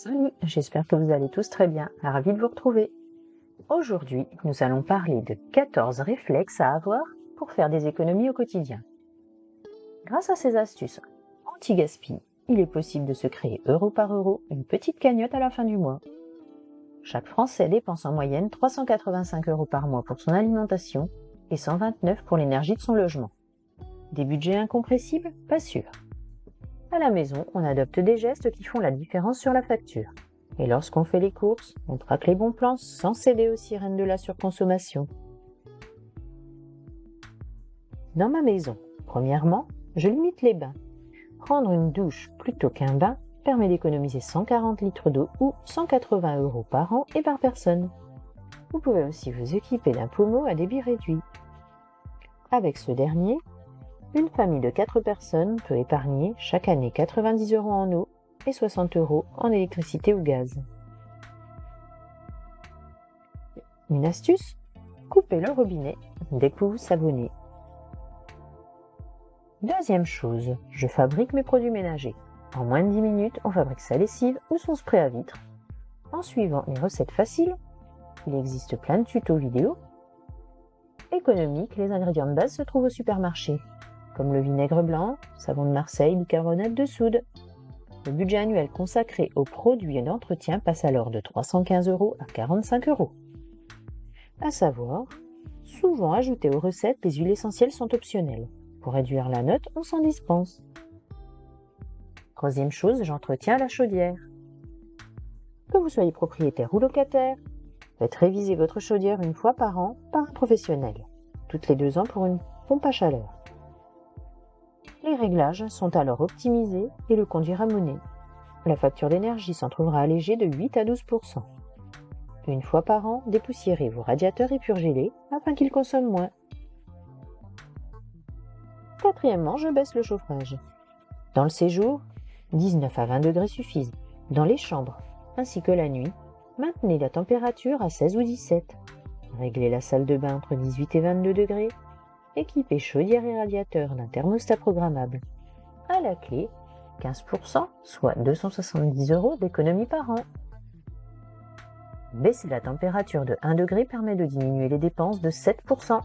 Salut, j'espère que vous allez tous très bien, ravi de vous retrouver. Aujourd'hui, nous allons parler de 14 réflexes à avoir pour faire des économies au quotidien. Grâce à ces astuces anti-gaspi, il est possible de se créer euro par euro une petite cagnotte à la fin du mois. Chaque Français dépense en moyenne 385 € par mois pour son alimentation et 129 pour l'énergie de son logement. Des budgets incompressibles? Pas sûr. À la maison, on adopte des gestes qui font la différence sur la facture. Et lorsqu'on fait les courses, on traque les bons plans sans céder aux sirènes de la surconsommation. Dans ma maison, premièrement, je limite les bains. Prendre une douche plutôt qu'un bain permet d'économiser 140 litres d'eau ou 180 € par an et par personne. Vous pouvez aussi vous équiper d'un pommeau à débit réduit. Avec ce dernier, une famille de 4 personnes peut épargner chaque année 90 € en eau et 60 € en électricité ou gaz. Une astuce? Coupez le robinet dès que vous vous savonnez. Deuxième chose, je fabrique mes produits ménagers. En moins de 10 minutes, on fabrique sa lessive ou son spray à vitre. En suivant les recettes faciles, il existe plein de tutos vidéo. Économiques, les ingrédients de base se trouvent au supermarché, comme le vinaigre blanc, savon de Marseille, bicarbonate de soude. Le budget annuel consacré aux produits d'entretien passe alors de 315 € à 45 €. À savoir, souvent ajoutées aux recettes, les huiles essentielles sont optionnelles. Pour réduire la note, on s'en dispense. Troisième chose, j'entretiens la chaudière. Que vous soyez propriétaire ou locataire, faites réviser votre chaudière une fois par an par un professionnel, toutes les 2 ans pour une pompe à chaleur. Les réglages sont alors optimisés et le conduit ramoné. La facture d'énergie s'en trouvera allégée de 8 à 12%. Une fois par an, dépoussiérez vos radiateurs et purgez-les afin qu'ils consomment moins. Quatrièmement, je baisse le chauffage. Dans le séjour, 19 à 20 degrés suffisent. Dans les chambres, ainsi que la nuit, maintenez la température à 16 ou 17. Réglez la salle de bain entre 18 et 22 degrés. Équipez chaudière et radiateur d'un thermostat programmable. À la clé, 15%, soit 270 € d'économie par an. Baisser la température de 1 degré permet de diminuer les dépenses de 7%.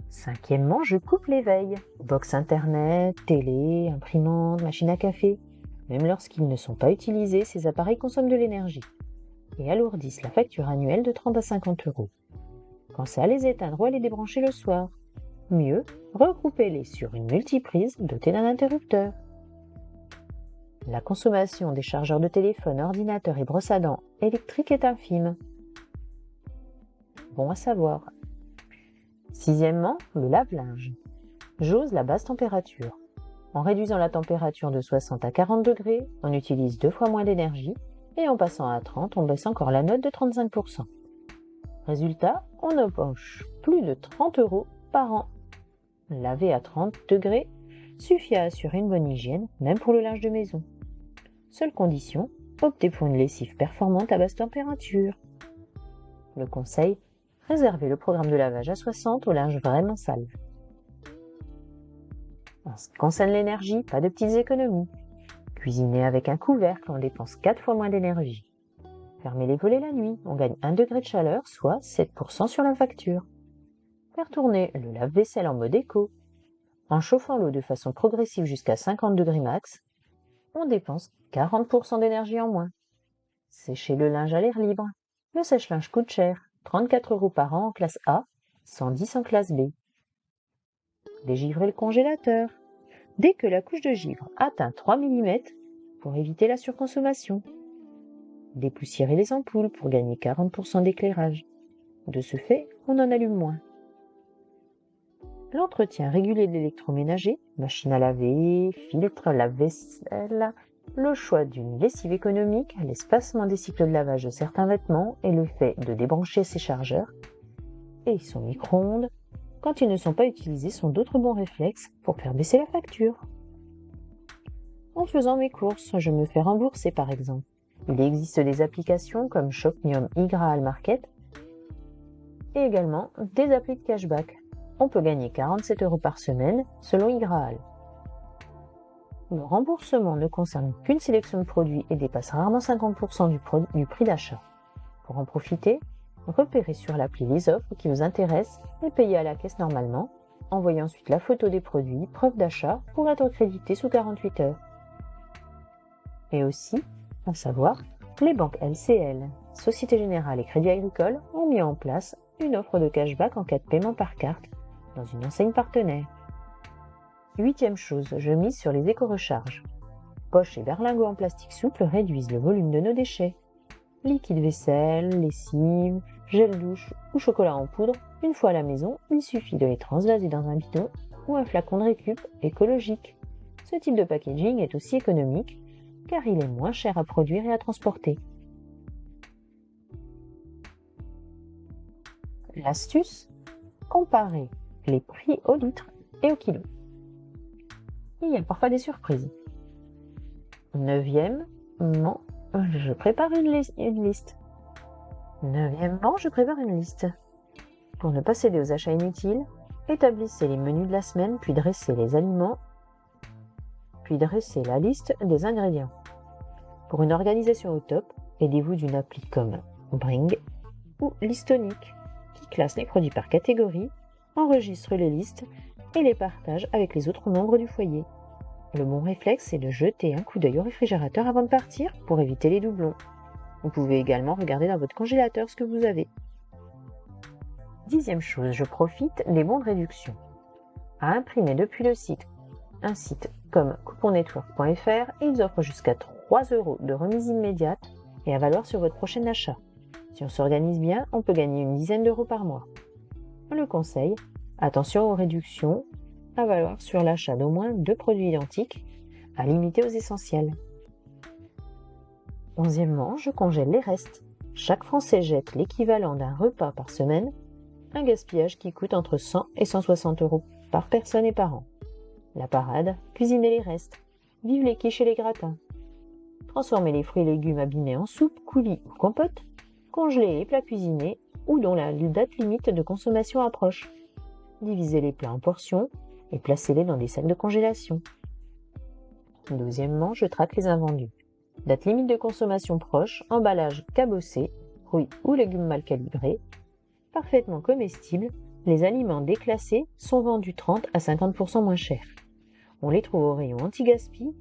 Cinquièmement, je coupe les veilles. Box internet, télé, imprimante, machine à café. Même lorsqu'ils ne sont pas utilisés, ces appareils consomment de l'énergie et alourdissent la facture annuelle de 30 à 50 €. Pensez à les éteindre ou à les débrancher le soir. Mieux, regroupez-les sur une multiprise dotée d'un interrupteur. La consommation des chargeurs de téléphone, ordinateur et brosses à dents électriques est infime. Bon à savoir. Sixièmement, le lave-linge. J'ose la basse température. En réduisant la température de 60 à 40 degrés, on utilise 2 fois moins d'énergie et en passant à 30, on baisse encore la note de 35%. Résultat, on empoche plus de 30 € par an. Laver à 30 degrés suffit à assurer une bonne hygiène, même pour le linge de maison. Seule condition, optez pour une lessive performante à basse température. Le conseil, réservez le programme de lavage à 60 au linge vraiment sale. En ce qui concerne l'énergie, pas de petites économies. Cuisiner avec un couvercle, on dépense 4 fois moins d'énergie. Fermez les volets la nuit, on gagne 1 degré de chaleur, soit 7% sur la facture. Faire tourner le lave-vaisselle en mode éco. En chauffant l'eau de façon progressive jusqu'à 50 degrés max, on dépense 40% d'énergie en moins. Sécher le linge à l'air libre. Le sèche-linge coûte cher, 34 € par an en classe A, 110 en classe B. Dégivrer le congélateur. Dès que la couche de givre atteint 3 mm, pour éviter la surconsommation. Dépoussiérer les ampoules pour gagner 40% d'éclairage. De ce fait, on en allume moins. L'entretien régulier de l'électroménager, machine à laver, filtre, lave-vaisselle, le choix d'une lessive économique, l'espacement des cycles de lavage de certains vêtements et le fait de débrancher ses chargeurs et son micro-ondes, quand ils ne sont pas utilisés, sont d'autres bons réflexes pour faire baisser la facture. En faisant mes courses, je me fais rembourser par exemple. Il existe des applications comme Shopmium iGraal Market et également des applis de cashback. On peut gagner 47 € par semaine selon iGraal. Le remboursement ne concerne qu'une sélection de produits et dépasse rarement 50% du prix d'achat. Pour en profiter, repérez sur l'appli les offres qui vous intéressent et payez à la caisse normalement. Envoyez ensuite la photo des produits, preuve d'achat, pour être crédité sous 48 heures. Et aussi, à savoir, les banques LCL, Société Générale et Crédit Agricole ont mis en place une offre de cashback en cas de paiement par carte dans une enseigne partenaire. 8e chose, je mise sur les éco-recharges. Poches et berlingots en plastique souple réduisent le volume de nos déchets. Liquide vaisselle, lessive, gel douche ou chocolat en poudre, une fois à la maison, il suffit de les transvaser dans un bidon ou un flacon de récup écologique. Ce type de packaging est aussi économique car il est moins cher à produire et à transporter. L'astuce, comparer les prix au litre et au kilo. Il y a parfois des surprises. 9e, je prépare une liste. 9e, je prépare une liste. Pour ne pas céder aux achats inutiles, établissez les menus de la semaine, puis dressez les aliments, puis dressez la liste des ingrédients. Pour une organisation au top, aidez-vous d'une appli comme Bring ou Listonic, qui classe les produits par catégorie, enregistre les listes et les partage avec les autres membres du foyer. Le bon réflexe est de jeter un coup d'œil au réfrigérateur avant de partir pour éviter les doublons. Vous pouvez également regarder dans votre congélateur ce que vous avez. 10e chose, je profite des bons de réduction. À imprimer depuis le site, un site comme couponnetwork.fr, ils offrent jusqu'à 3 € de remise immédiate et à valoir sur votre prochain achat. Si on s'organise bien, on peut gagner une dizaine d'euros par mois. Le conseil, attention aux réductions, à valoir sur l'achat d'au moins 2 produits identiques, à limiter aux essentiels. 11e, je congèle les restes. Chaque Français jette l'équivalent d'un repas par semaine, un gaspillage qui coûte entre 100 et 160 € par personne et par an. La parade, cuisinez les restes, vive les quiches et les gratins. Transformez les fruits et légumes abîmés en soupe, coulis ou compote, congelez les plats cuisinés ou dont la date limite de consommation approche. Divisez les plats en portions et placez-les dans des sacs de congélation. 12e, je traque les invendus. Date limite de consommation proche, emballage cabossé, fruits ou légumes mal calibrés. Parfaitement comestibles, les aliments déclassés sont vendus 30 à 50% moins cher. On les trouve au rayon anti-gaspi,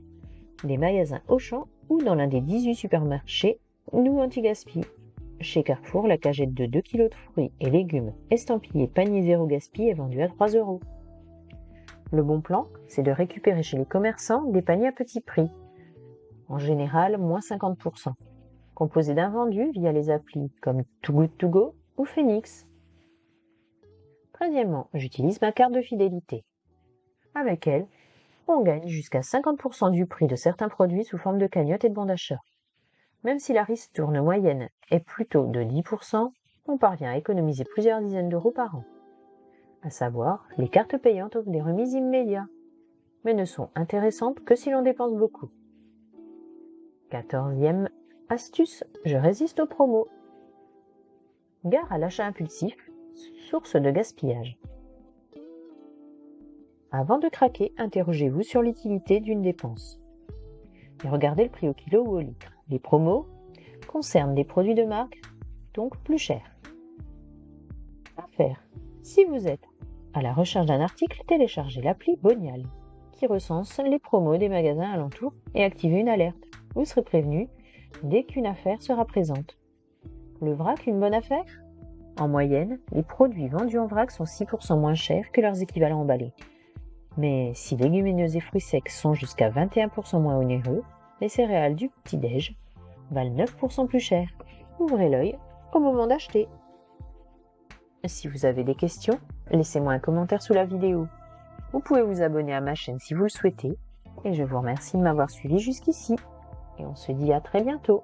des magasins Auchan ou dans l'un des 18 supermarchés Nous Anti-Gaspi. Chez Carrefour, la cagette de 2 kg de fruits et légumes estampillés panier zéro gaspi est vendue à 3 €. Le bon plan, c'est de récupérer chez les commerçants des paniers à petit prix, en général moins 50%, composés d'invendus via les applis comme Too Good To Go ou Phoenix. 13e, j'utilise ma carte de fidélité. Avec elle, on gagne jusqu'à 50% du prix de certains produits sous forme de cagnotte et de bons d'achat. Même si la ristourne moyenne est plutôt de 10%, on parvient à économiser plusieurs dizaines d'euros par an. À savoir, les cartes payantes offrent des remises immédiates, mais ne sont intéressantes que si l'on dépense beaucoup. 14e astuce, je résiste aux promos. Gare à l'achat impulsif, source de gaspillage. Avant de craquer, interrogez-vous sur l'utilité d'une dépense. Et regardez le prix au kilo ou au litre. Les promos concernent des produits de marque, donc plus chers. À faire. Si vous êtes à la recherche d'un article, téléchargez l'appli Bonial, qui recense les promos des magasins alentours et activez une alerte. Vous serez prévenu dès qu'une affaire sera présente. Le vrac, une bonne affaire ? En moyenne, les produits vendus en vrac sont 6% moins chers que leurs équivalents emballés. Mais si légumineuses et fruits secs sont jusqu'à 21% moins onéreux, les céréales du petit-déj valent 9% plus cher. Ouvrez l'œil au moment d'acheter. Si vous avez des questions, laissez-moi un commentaire sous la vidéo. Vous pouvez vous abonner à ma chaîne si vous le souhaitez. Et je vous remercie de m'avoir suivi jusqu'ici. Et on se dit à très bientôt.